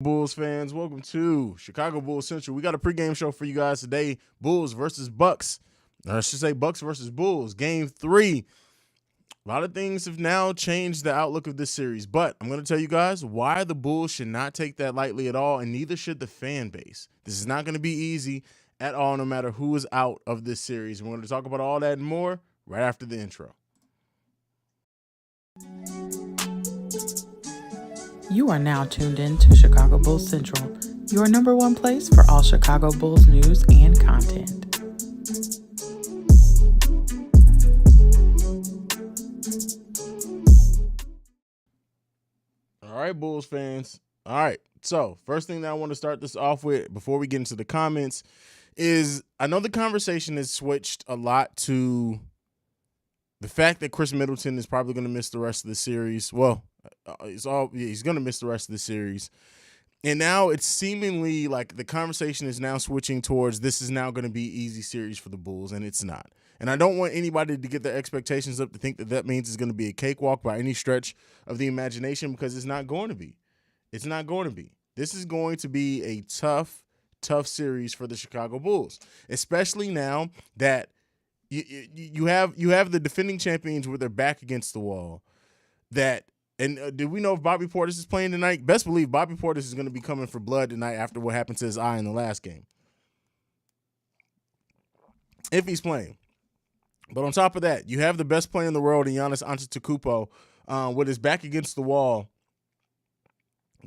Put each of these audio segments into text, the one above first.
Bulls fans, welcome to Chicago Bulls Central. We got a pregame show for you guys today. Bulls versus Bucks. Or I should say Bucks versus Bulls. Game 3. A lot of things have now changed the outlook of this series, but I'm going to tell you guys why the Bulls should not take that lightly at all, and neither should the fan base. This is not going to be easy at all, no matter who is out of this series. We're going to talk about all that and more right after the intro. You are now tuned in to Chicago Bulls Central, your number one place for all Chicago Bulls news and content. All right, Bulls fans. All right, so first thing that I want to start this off with before we get into the comments is I know the conversation has switched a lot to the fact that Chris Middleton is probably going to miss the rest of the series. Well, he's going to miss the rest of the series. And now it's seemingly like the conversation is now switching towards this is now going to be easy series for the Bulls, and it's not. And I don't want anybody to get their expectations up to think that that means it's going to be a cakewalk by any stretch of the imagination, because it's not going to be. It's not going to be. This is going to be a tough series for the Chicago Bulls, especially now that you have the defending champions with their back against the wall. Do we know if Bobby Portis is playing tonight? Best believe Bobby Portis is going to be coming for blood tonight after what happened to his eye in the last game, if he's playing. But on top of that, you have the best player in the world in Giannis Antetokounmpo with his back against the wall.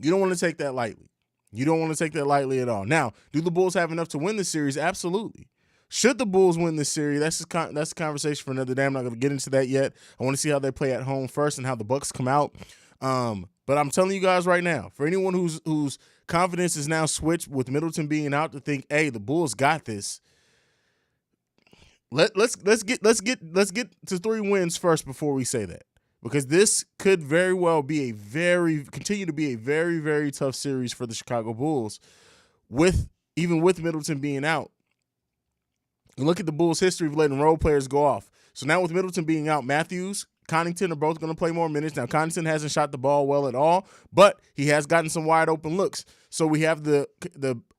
You don't want to take that lightly. You don't want to take that lightly at all. Now, do the Bulls have enough to win this series? Absolutely. Should the Bulls win this series? That's a conversation for another day. I'm not going to get into that yet. I want to see how they play at home first and how the Bucks come out. But I'm telling you guys right now, for anyone whose confidence is now switched with Middleton being out to think, hey, the Bulls got this. Let's get to 3 wins first before we say that, because this could very well be continue to be a very, very tough series for the Chicago Bulls, even with Middleton being out. And look at the Bulls' history of letting role players go off. So now with Middleton being out, Matthews, Connaughton are both going to play more minutes. Now, Connaughton hasn't shot the ball well at all, but he has gotten some wide open looks. So we have the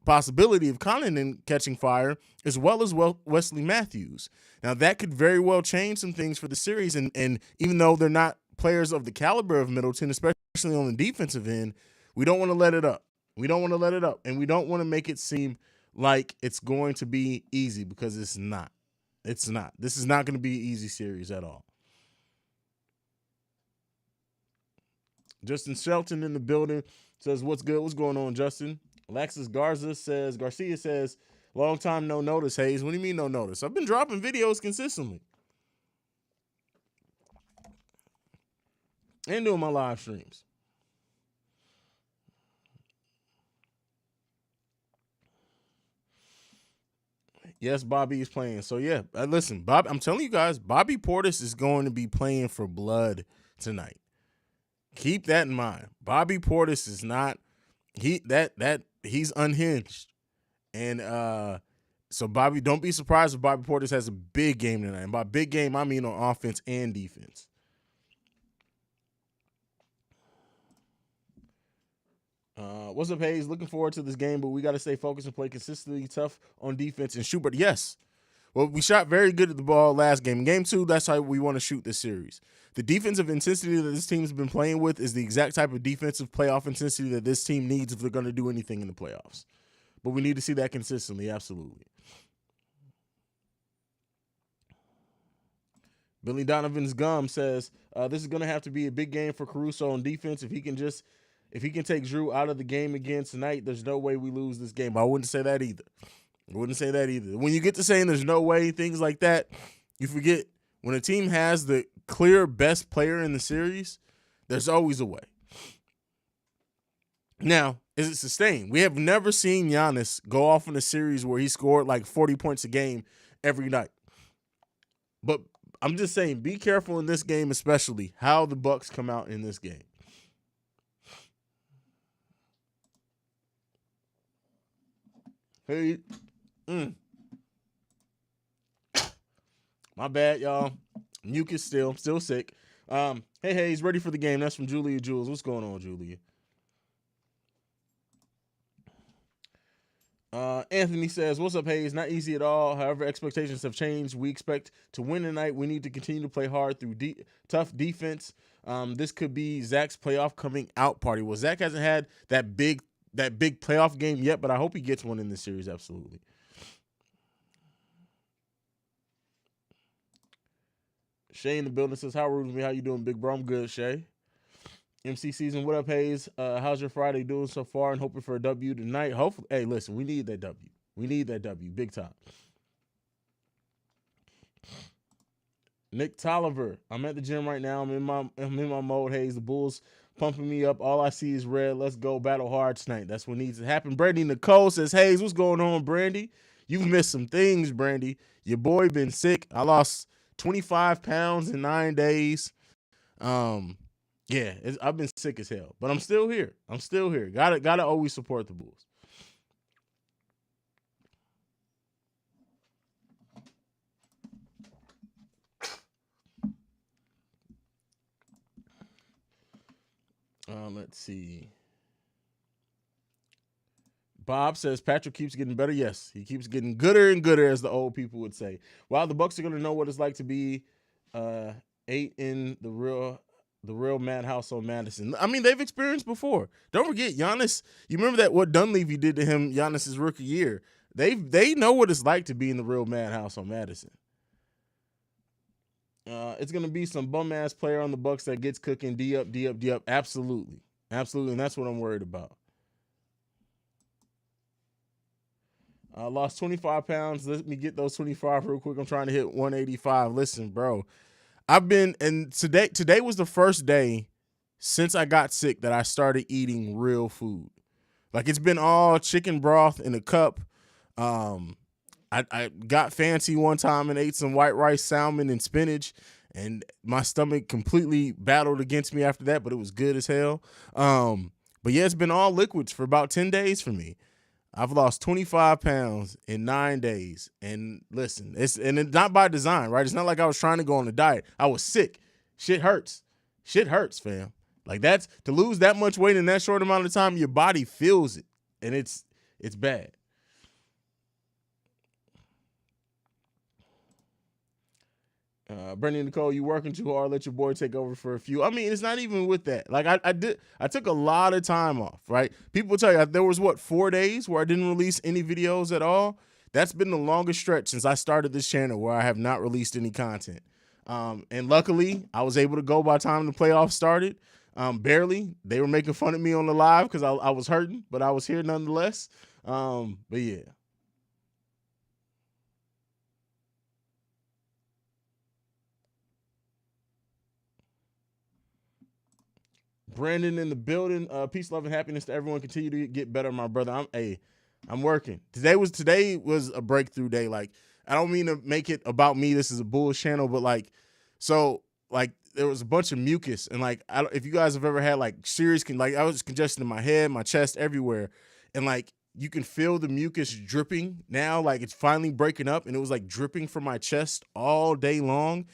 possibility of Connaughton catching fire as well as Wesley Matthews. Now, that could very well change some things for the series. And even though they're not players of the caliber of Middleton, especially on the defensive end, we don't want to let it up. We don't want to let it up. And we don't want to make it seem like it's going to be easy, because it's not. It's not. This is not going to be an easy series at all. Justin Shelton in the building says, what's good? What's going on, Justin? Alexis Garcia says, long time no notice, Haize. What do you mean no notice? I've been dropping videos consistently and doing my live streams. Yes, Bobby is playing. So, yeah, listen, Bob. I'm telling you guys, Bobby Portis is going to be playing for blood tonight. Keep that in mind. Bobby Portis is not he's unhinged. And so Bobby, don't be surprised if Bobby Portis has a big game tonight. And by big game, I mean on offense and defense. What's up, Haize? Looking forward to this game, but we got to stay focused and play consistently tough on defense and shoot. But yes, well, we shot very good at the ball last game. In game 2, that's how we want to shoot this series. The defensive intensity that this team's been playing with is the exact type of defensive playoff intensity that this team needs if they're going to do anything in the playoffs. But we need to see that consistently, absolutely. Billy Donovan's gum says, this is going to have to be a big game for Caruso on defense. If he can take Drew out of the game again tonight, there's no way we lose this game. I wouldn't say that either. When you get to saying there's no way, things like that, you forget when a team has the clear best player in the series, there's always a way. Now, is it sustained? We have never seen Giannis go off in a series where he scored like 40 points a game every night. But I'm just saying, be careful in this game, especially how the Bucks come out in this game. Hey, my bad, y'all. Mucus still sick. Hey, Haize, ready for the game. That's from Julia Jules. What's going on, Julia? Anthony says, "What's up, Haize? Not easy at all. However, expectations have changed. We expect to win tonight. We need to continue to play hard through tough defense. This could be Zach's playoff coming out party. Well, Zach hasn't had that big playoff game yet, but I hope he gets one in this series. Absolutely." Shay in the building says, "How rude of me? How you doing, big bro? I'm good, Shay." MC Season, what up, Haize? How's your Friday doing so far? And hoping for a W tonight. Hopefully, hey, listen, we need that W. We need that W, big time. Nick Tolliver, I'm at the gym right now. I'm in my mode, Haize. The Bulls pumping me up. All I see is red. Let's go battle hard tonight. That's what needs to happen. Brandy Nicole says, "Haize, what's going on, Brandy? You've missed some things, Brandy. Your boy been sick. I lost 25 pounds in 9 days. Yeah, I've been sick as hell, but I'm still here. Gotta always support the Bulls." Let's see. Bob says Patrick keeps getting better. Yes, he keeps getting gooder and gooder, as the old people would say. While the Bucks are going to know what it's like to be 8 in the real madhouse on Madison. I mean, they've experienced before. Don't forget, Giannis. You remember that what Dunleavy did to him Giannis's rookie year. They know what it's like to be in the real madhouse on Madison. It's gonna be some bum ass player on the Bucks that gets cooking. D up. Absolutely, and that's what I'm worried about. Lost 25 pounds. Let me get those 25 real quick. I'm trying to hit 185. Listen, bro. Today was the first day since I got sick that I started eating real food. Like, it's been all chicken broth in a cup. I got fancy one time and ate some white rice, salmon, and spinach, and my stomach completely battled against me after that, but it was good as hell. But yeah, it's been all liquids for about 10 days for me. I've lost 25 pounds in 9 days. And listen, it's not by design, right? It's not like I was trying to go on a diet. I was sick. Shit hurts. Shit hurts, fam. Like, that's to lose that much weight in that short amount of time, your body feels it. And it's bad. Brendan Nicole, you working too hard. Let your boy take over for a few. I mean, it's not even with that. Like, I took a lot of time off, right? People tell you there was 4 days where I didn't release any videos at all. That's been the longest stretch since I started this channel where I have not released any content. And luckily, I was able to go by the time the playoffs started. Barely. They were making fun of me on the live because I was hurting, but I was here nonetheless. But yeah. Brandon in the building. Peace, love, and happiness to everyone. Continue to get better, my brother. I'm working. Today was a breakthrough day. Like, I don't mean to make it about me. This is a Bulls channel, but there was a bunch of mucus, and if you guys have ever had serious I was congested in my head, my chest, everywhere, and you can feel the mucus dripping now. Like, it's finally breaking up, and it was dripping from my chest all day long.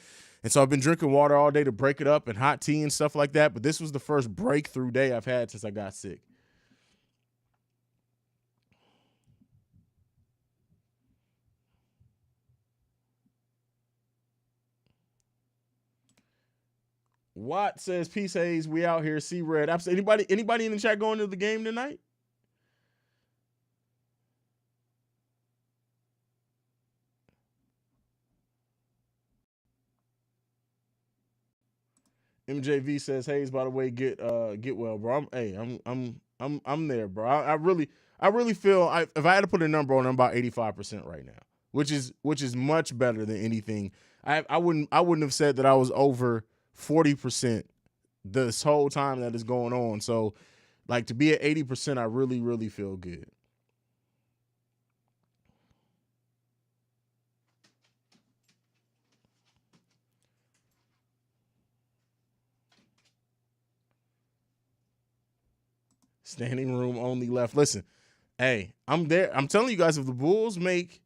And so I've been drinking water all day to break it up and hot tea and stuff like that. But this was the first breakthrough day I've had since I got sick. Watt says, "Peace, Haize. We out here. See red." Anybody in the chat going to the game tonight? MJV says, "Haize, by the way, get well, bro." I'm there, bro. I really feel if I had to put a number on, I'm about 85% right now, which is much better than anything. I wouldn't have said that I was over 40% this whole time that is going on. So, to be at 80%, I really feel good. Standing room only left. Listen, hey, I'm there. I'm telling you guys, if the Bulls make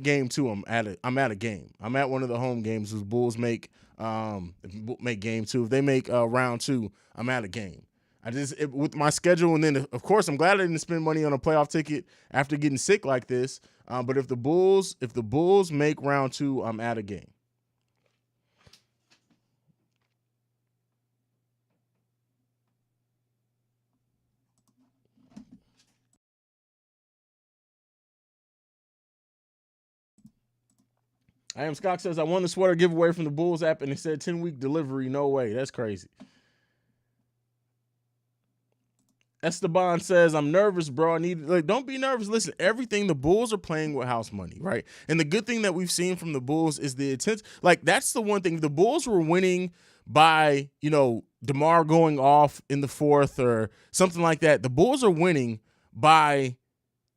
game 2, I'm at a game. I'm at one of the home games. If the Bulls make game 2, if they make round 2, I'm at a game. With my schedule, and then of course I'm glad I didn't spend money on a playoff ticket after getting sick like this. But if the Bulls make round 2, I'm out of game. I am Scott says I won the sweater giveaway from the Bulls app and it said 10-week delivery. No way. That's crazy. Esteban says, I'm nervous, bro. Don't be nervous. Listen, everything, the Bulls are playing with house money, right? And the good thing that we've seen from the Bulls is the intent. Like, that's the one thing. If the Bulls were winning by, DeMar going off in the fourth or something like that, the Bulls are winning by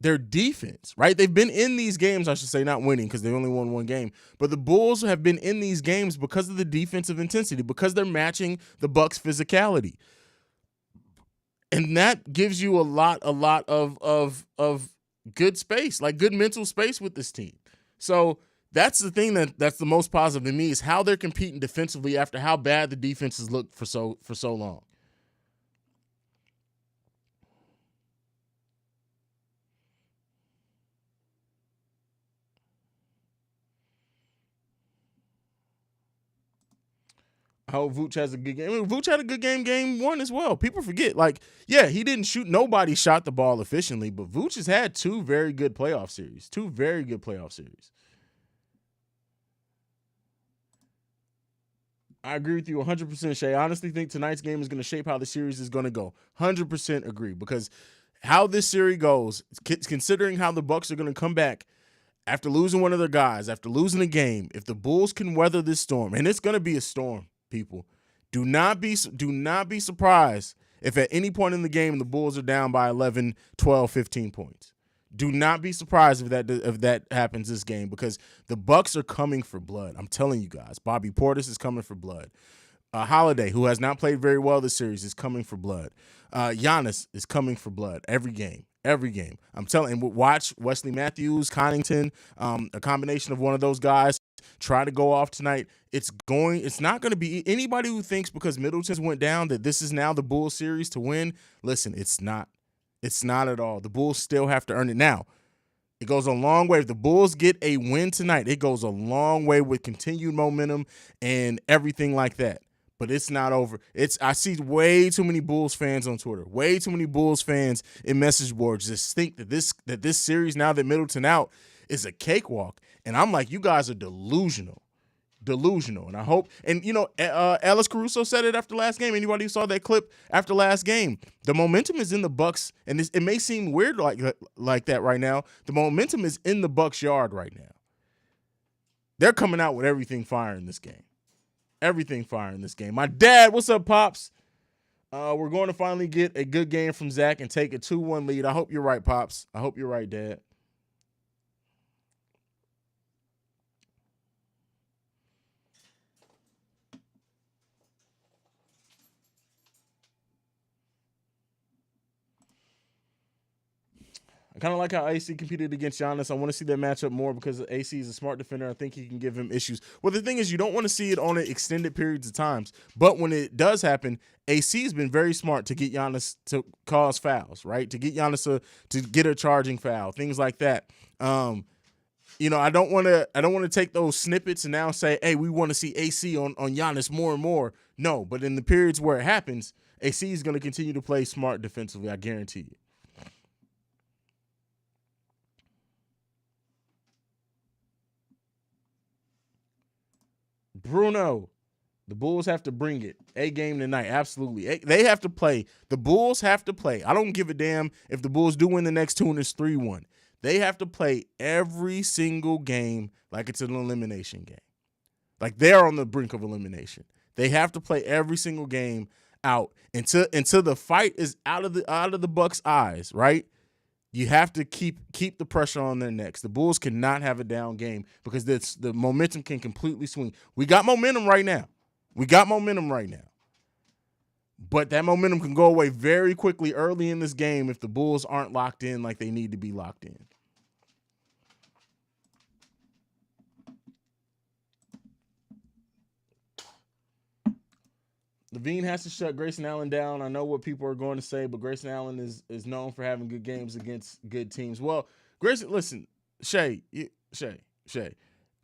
their defense, right? They've been in these games, I should say, not winning because they only won one game, but the Bulls have been in these games because of the defensive intensity, because they're matching the Bucks' physicality. And that gives you a lot of good space, like good mental space with this team. So that's the thing that's the most positive to me is how they're competing defensively after how bad the defenses looked for so long. I hope Vooch has a good game. I mean, Vooch had a good game 1 as well. People forget, he didn't shoot. Nobody shot the ball efficiently, but Vooch has had 2 very good playoff series. I agree with you 100%, Shay. I honestly think tonight's game is going to shape how the series is going to go. 100% agree, because how this series goes, considering how the Bucks are going to come back after losing one of their guys, after losing a game, if the Bulls can weather this storm, and it's going to be a storm, people, do not be surprised if at any point in the game the Bulls are down by 11, 12, 15 points. Do not be surprised if that happens this game, because the Bucks are coming for blood. I'm telling you guys. Bobby Portis is coming for blood. Holiday, who has not played very well this series, is coming for blood. Giannis is coming for blood every game. I'm telling you, watch Wesley Matthews, Connington, a combination of one of those guys try to go off tonight. It's not going to be anybody who thinks because Middleton went down that this is now the Bulls series to win. Listen, it's not. It's not at all. The Bulls still have to earn it. Now, it goes a long way. If the Bulls get a win tonight, it goes a long way with continued momentum and everything like that. But it's not over. I see way too many Bulls fans on Twitter, way too many Bulls fans in message boards just think that this series, now that Middleton out, is a cakewalk. And I'm like, you guys are delusional. And I hope, and Alice Caruso said it after last game. Anybody who saw that clip after last game, the momentum is in the Bucks, and it may seem weird like that right now. The momentum is in the Bucks' yard right now. They're coming out with everything firing this game. My dad, what's up, Pops? We're going to finally get a good game from Zach and take a 2-1 lead. I hope you're right, Pops. I hope you're right, Dad. I kind of like how AC competed against Giannis. I want to see that matchup more because AC is a smart defender. I think he can give him issues. Well, the thing is, you don't want to see it on extended periods of times. But when it does happen, AC has been very smart to get Giannis to cause fouls, right? To get Giannis to get a charging foul, things like that. I don't want to take those snippets and now say, hey, we want to see AC on Giannis more and more. No, but in the periods where it happens, AC is going to continue to play smart defensively. I guarantee you. Bruno, the Bulls have to bring it. A game tonight, absolutely. They have to play. The Bulls have to play. I don't give a damn if the Bulls do win the next 2 and it's 3-1. They have to play every single game like it's an elimination game. Like they're on the brink of elimination. They have to play every single game out until the fight is out of the Bucks' eyes, right? You have to keep the pressure on their necks. The Bulls cannot have a down game because the momentum can completely swing. We got momentum right now. But that momentum can go away very quickly early in this game if the Bulls aren't locked in like they need to be locked in. Levine has to shut Grayson Allen down. I know what people are going to say, but Grayson Allen is known for having good games against good teams. Well, Grayson, listen, Shay.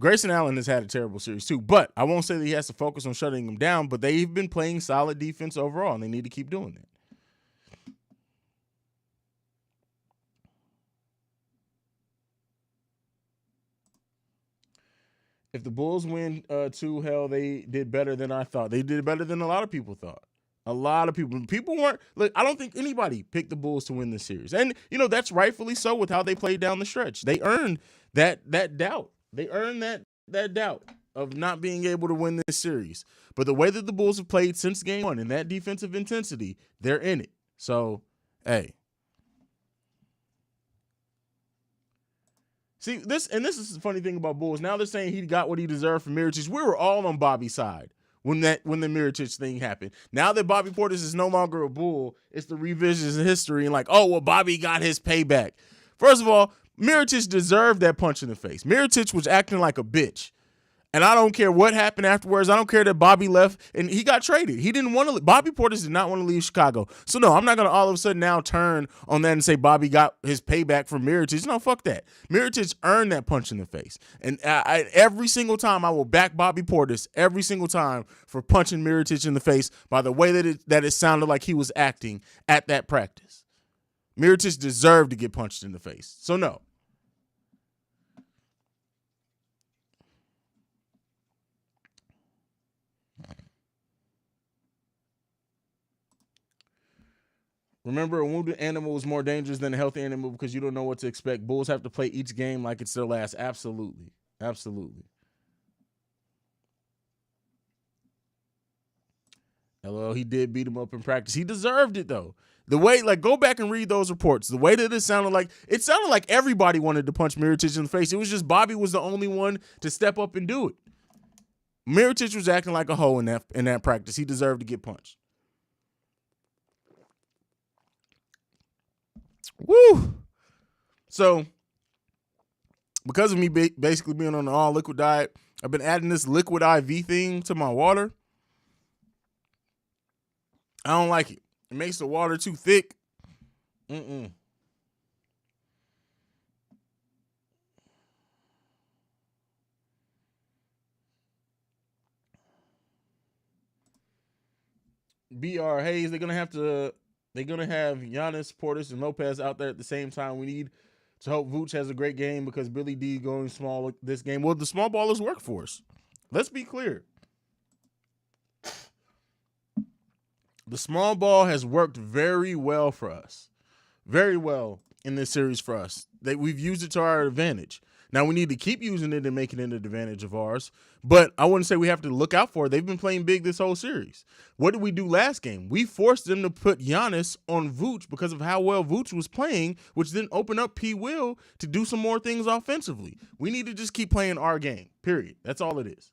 Grayson Allen has had a terrible series too, but I won't say that he has to focus on shutting him down, but they've been playing solid defense overall, and they need to keep doing that. If the Bulls win 2, hell, they did better than I thought. They did better than a lot of people thought. A lot of people weren't. Look, I don't think anybody picked the Bulls to win this series, and that's rightfully so with how they played down the stretch. They earned that doubt. They earned that doubt of not being able to win this series. But the way that the Bulls have played since game 1 and that defensive intensity, they're in it. So, hey. See, this is the funny thing about Bulls. Now they're saying he got what he deserved from Mirotic. We were all on Bobby's side when the Mirotic thing happened. Now that Bobby Portis is no longer a Bull, it's the revisions of history and like, oh, well, Bobby got his payback. First of all, Mirotic deserved that punch in the face. Mirotic was acting like a bitch. And I don't care what happened afterwards. I don't care that Bobby left and he got traded. He didn't want to. Bobby Portis did not want to leave Chicago. So no, I'm not going to all of a sudden now turn on that and say Bobby got his payback from Mirotic. No, fuck that. Mirotic earned that punch in the face. And every single time I will back Bobby Portis every single time for punching Mirotic in the face by the way that it sounded like he was acting at that practice. Mirotic deserved to get punched in the face. So no. Remember, a wounded animal is more dangerous than a healthy animal because you don't know what to expect. Bulls have to play each game like it's their last. Absolutely. Absolutely. LOL, he did beat him up in practice. He deserved it, though. The way, go back and read those reports. The way that it sounded like everybody wanted to punch Mirotic in the face. It was just Bobby was the only one to step up and do it. Mirotic was acting like a hoe in that practice. He deserved to get punched. Woo! So, because of me basically being on an all liquid diet, I've been adding this liquid IV thing to my water. I don't like it. It makes the water too thick. BR Haize, they're gonna have Giannis, Portis, and Lopez out there at the same time. We need to hope Vooch has a great game because Billy D going small this game. Well, the small ballers work for us. Let's be clear. The small ball has worked very well for us. Very well in this series for us. We've used it to our advantage. Now, we need to keep using it and make it an advantage of ours, but I wouldn't say we have to look out for it. They've been playing big this whole series. What did we do last game? We forced them to put Giannis on Vooch because of how well Vooch was playing, which then opened up P. Will to do some more things offensively. We need to just keep playing our game, period. That's all it is.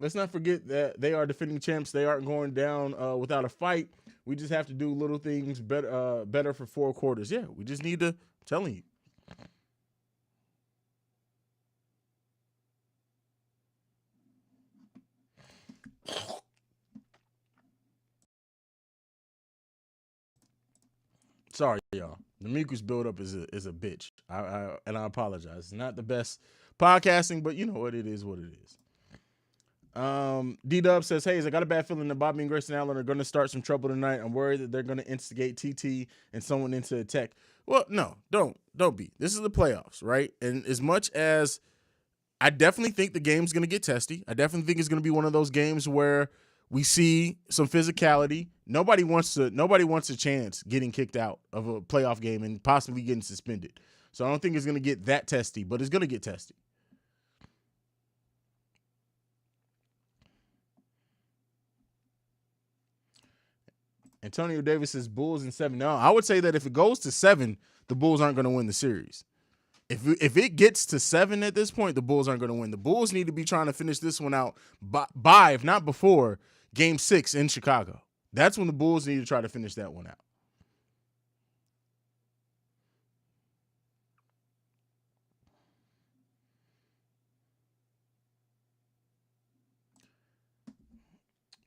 Let's not forget that they are defending champs. They aren't going down without a fight. We just have to do little things better for 4 quarters. Yeah, we just need to. I'm telling you. Sorry, y'all. The mucus buildup is a bitch. I apologize. It's not the best podcasting, but you know what it is. What it is. D-Dub says, hey, I got a bad feeling that Bobby and Grayson Allen are going to start some trouble tonight. I'm worried that they're going to instigate TT and someone into attack. Well, no, don't be. This is the playoffs, right? And as much as I definitely think the game's going to get testy, I definitely think it's going to be one of those games where we see some physicality. Nobody wants a chance getting kicked out of a playoff game and possibly getting suspended. So I don't think it's going to get that testy, but it's going to get testy. Antonio Davis says Bulls in 7. No, I would say that if it goes to 7, the Bulls aren't going to win the series. If it gets to 7 at this point, the Bulls aren't going to win. The Bulls need to be trying to finish this one out by if not before, Game 6 in Chicago. That's when the Bulls need to try to finish that one out.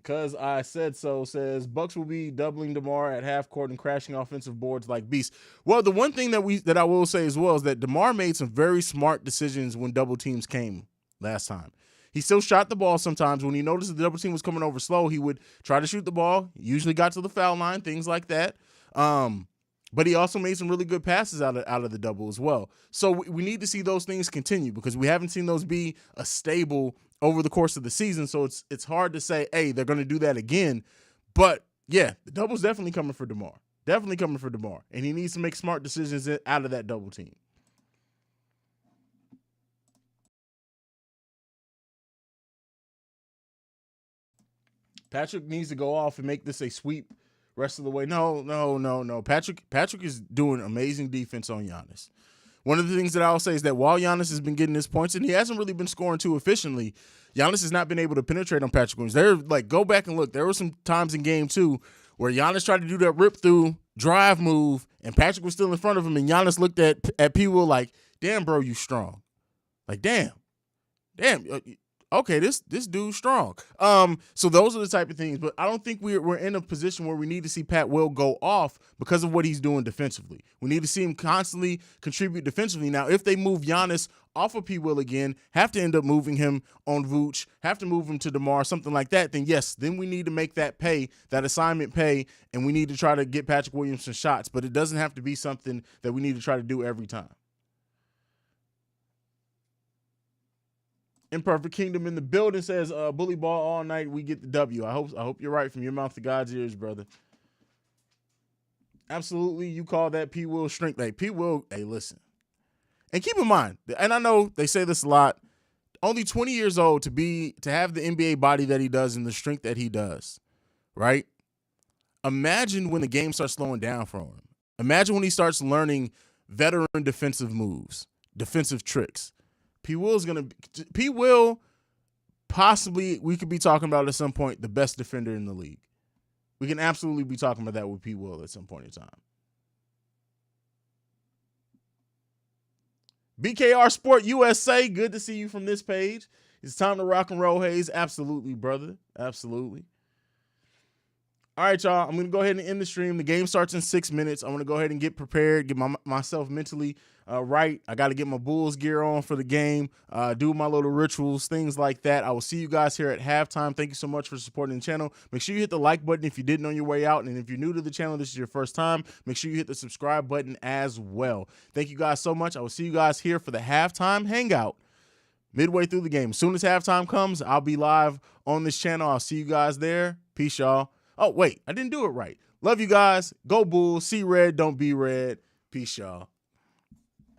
Because I said so, says Bucks will be doubling DeMar at half court and crashing offensive boards like beasts. Well, the one thing that I will say as well is that DeMar made some very smart decisions when double teams came last time. He still shot the ball sometimes. When he noticed the double team was coming over slow, he would try to shoot the ball, usually got to the foul line, things like that. But he also made some really good passes out of the double as well. So we need to see those things continue because we haven't seen those be a stable over the course of the season. So it's hard to say, hey, they're going to do that again. But yeah, the double's definitely coming for DeMar. Definitely coming for DeMar. And he needs to make smart decisions out of that double team. Patrick needs to go off and make this a sweep rest of the way. No. Patrick is doing amazing defense on Giannis. One of the things that I'll say is that while Giannis has been getting his points, and he hasn't really been scoring too efficiently, Giannis has not been able to penetrate on Patrick Williams. Go back and look. There were some times in game 2 where Giannis tried to do that rip-through drive move, and Patrick was still in front of him, and Giannis looked at P. Will like, damn, bro, you strong. Like, damn. Okay, this dude's strong. So those are the type of things, but I don't think we're in a position where we need to see Pat Will go off because of what he's doing defensively. We need to see him constantly contribute defensively. Now, if they move Giannis off of P. Will again, have to end up moving him on Vooch, have to move him to DeMar, something like that, then yes, then we need to make that assignment pay, and we need to try to get Patrick Williams some shots, but it doesn't have to be something that we need to try to do every time. Imperfect Kingdom in the building says, bully ball all night, we get the W. I hope you're right from your mouth to God's ears, brother. Absolutely, you call that P. Will strength. Like, P. Will, hey, listen. And keep in mind, and I know they say this a lot, only 20 years old to have the NBA body that he does and the strength that he does, right? Imagine when the game starts slowing down for him. Imagine when he starts learning veteran defensive moves, defensive tricks. P. Will possibly, we could be talking about at some point, the best defender in the league. We can absolutely be talking about that with P. Will at some point in time. BKR Sport USA, good to see you from this page. It's time to rock and roll, Haize. Absolutely, brother. Absolutely. All right, y'all. I'm going to go ahead and end the stream. The game starts in 6 minutes. I'm going to go ahead and get prepared, get myself mentally right. I got to get my Bulls gear on for the game, do my little rituals, things like that. I will see you guys here at halftime. Thank you so much for supporting the channel. Make sure you hit the like button if you didn't on your way out. And if you're new to the channel, this is your first time, make sure you hit the subscribe button as well. Thank you guys so much. I will see you guys here for the halftime hangout midway through the game. As soon as halftime comes, I'll be live on this channel. I'll see you guys there. Peace, y'all. Oh, wait, I didn't do it right. Love you guys. Go Bulls. See red, don't be red. Peace, y'all.